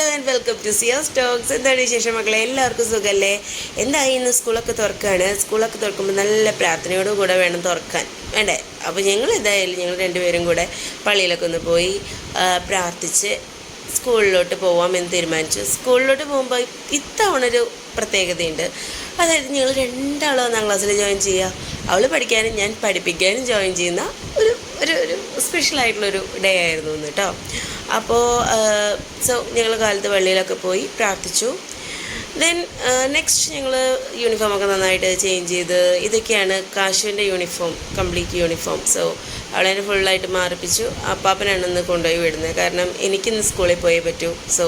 Hello and welcome to Siya's Talks. എന്താണ് വിശേഷം മക്കളെ? എല്ലാവർക്കും സുഖമല്ലേ? എന്തായി, ഇന്ന് സ്കൂളൊക്കെ തുറക്കുകയാണ്. സ്കൂളൊക്കെ തുറക്കുമ്പോൾ നല്ല പ്രാർത്ഥനയോടും കൂടെ വേണം തുറക്കാൻ, വേണ്ടേ? അപ്പോൾ ഞങ്ങൾ രണ്ടുപേരും കൂടെ പള്ളിയിലൊക്കെ ഒന്ന് പോയി പ്രാർത്ഥിച്ച് സ്കൂളിലോട്ട് പോവാമെന്ന് തീരുമാനിച്ചു. സ്കൂളിലോട്ട് പോകുമ്പോൾ ഇത്തവണ ഒരു പ്രത്യേകതയുണ്ട്. അതായത് ഞങ്ങൾ രണ്ടാളും 1-ാം ക്ലാസ്സിൽ ജോയിൻ ചെയ്യുക. അവൾ പഠിക്കാനും ഞാൻ പഠിപ്പിക്കാനും ജോയിൻ ചെയ്യുന്ന ഒരു ഒരു ഒരു സ്പെഷ്യലായിട്ടുള്ളൊരു ഡേ ആയിരുന്നു ഇന്ന് കേട്ടോ. അപ്പോൾ ഞങ്ങൾ കാലത്ത് പള്ളിയിലൊക്കെ പോയി പ്രാർത്ഥിച്ചു. ദെൻ നെക്സ്റ്റ് ഞങ്ങൾ യൂണിഫോമൊക്കെ നന്നായിട്ട് ചേഞ്ച് ചെയ്ത്, ഇതൊക്കെയാണ് കാശുവിൻ്റെ യൂണിഫോം, കംപ്ലീറ്റ് യൂണിഫോം. സോ അവളെ ഫുള്ളായിട്ട് മാറിപ്പിച്ചു. അപ്പാപ്പനാണ് ഇന്ന് കൊണ്ടുപോയി വിടുന്നത്, കാരണം എനിക്കിന്ന് സ്കൂളിൽ പോയേ പറ്റൂ. സോ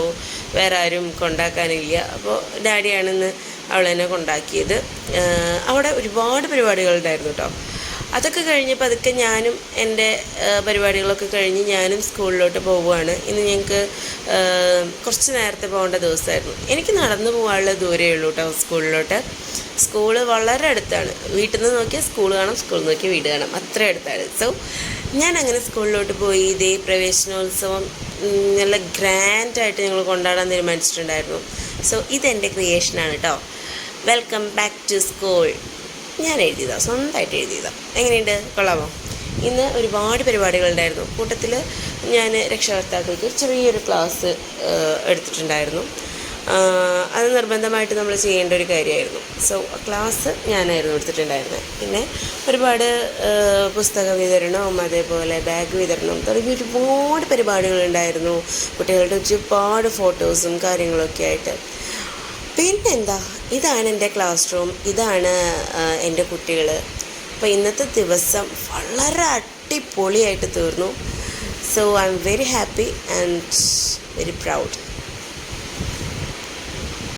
വേറെ ആരും കൊണ്ടാക്കാനില്ല. അപ്പോൾ ഡാഡിയാണിന്ന് അവളെന്നെ കൊണ്ടാക്കിയത്. അവിടെ ഒരുപാട് പരിപാടികളുണ്ടായിരുന്നു കേട്ടോ. അതൊക്കെ കഴിഞ്ഞപ്പോൾ അതൊക്കെ ഞാനും എൻ്റെ പരിപാടികളൊക്കെ കഴിഞ്ഞ് ഞാനും സ്കൂളിലോട്ട് പോവുകയാണ്. ഇന്ന് ഞങ്ങൾക്ക് കുറച്ച് നേരത്തെ പോകേണ്ട ദിവസമായിരുന്നു. എനിക്ക് നടന്നു പോകാനുള്ള ദൂരമേ ഉള്ളൂ കേട്ടോ സ്കൂളിലോട്ട്. സ്കൂള് വളരെ അടുത്താണ്. വീട്ടിൽ നിന്ന് നോക്കിയാൽ സ്കൂൾ കാണാം, സ്കൂളിൽ നോക്കിയാൽ വീട് കാണാം, അത്ര അടുത്താണ്. സോ ഞാൻ അങ്ങനെ സ്കൂളിലോട്ട് പോയി. ഇതേ പ്രവേശനോത്സവം നല്ല ഗ്രാൻഡായിട്ട് ഞങ്ങൾ കൊണ്ടാടാൻ തീരുമാനിച്ചിട്ടുണ്ടായിരുന്നു. സോ ഇതെൻ്റെ ക്രിയേഷനാണ് കേട്ടോ. Welcome back to school. ഞാൻ എഴുതിയതാണ്, സ്വന്തമായിട്ട് എഴുതിയതാണ്. എങ്ങനെയുണ്ട്, കൊള്ളാമോ? ഇന്ന് ഒരുപാട് പരിപാടികളുണ്ടായിരുന്നു. കൂട്ടത്തിൽ ഞാൻ രക്ഷകർത്താക്കൾക്ക് ചെറിയൊരു ക്ലാസ് എടുത്തിട്ടുണ്ടായിരുന്നു. അത് നിർബന്ധമായിട്ട് നമ്മൾ ചെയ്യേണ്ട ഒരു കാര്യമായിരുന്നു. സോ ക്ലാസ് ഞാനായിരുന്നു എടുത്തിട്ടുണ്ടായിരുന്നത്. പിന്നെ ഒരുപാട് പുസ്തക വിതരണവും അതേപോലെ ബാഗ് വിതരണവും തുടങ്ങി ഒരുപാട് പരിപാടികളുണ്ടായിരുന്നു. കുട്ടികളുടെ ഒരുപാട് ഫോട്ടോസും കാര്യങ്ങളൊക്കെ ആയിട്ട്. പിന്നെന്താ, ഇതാണ് എൻ്റെ ക്ലാസ് റൂം, ഇതാണ് എൻ്റെ കുട്ടികൾ. അപ്പോൾ ഇന്നത്തെ ദിവസം വളരെ അടിപൊളിയായിട്ട് തീർന്നു. So I am very happy and very proud.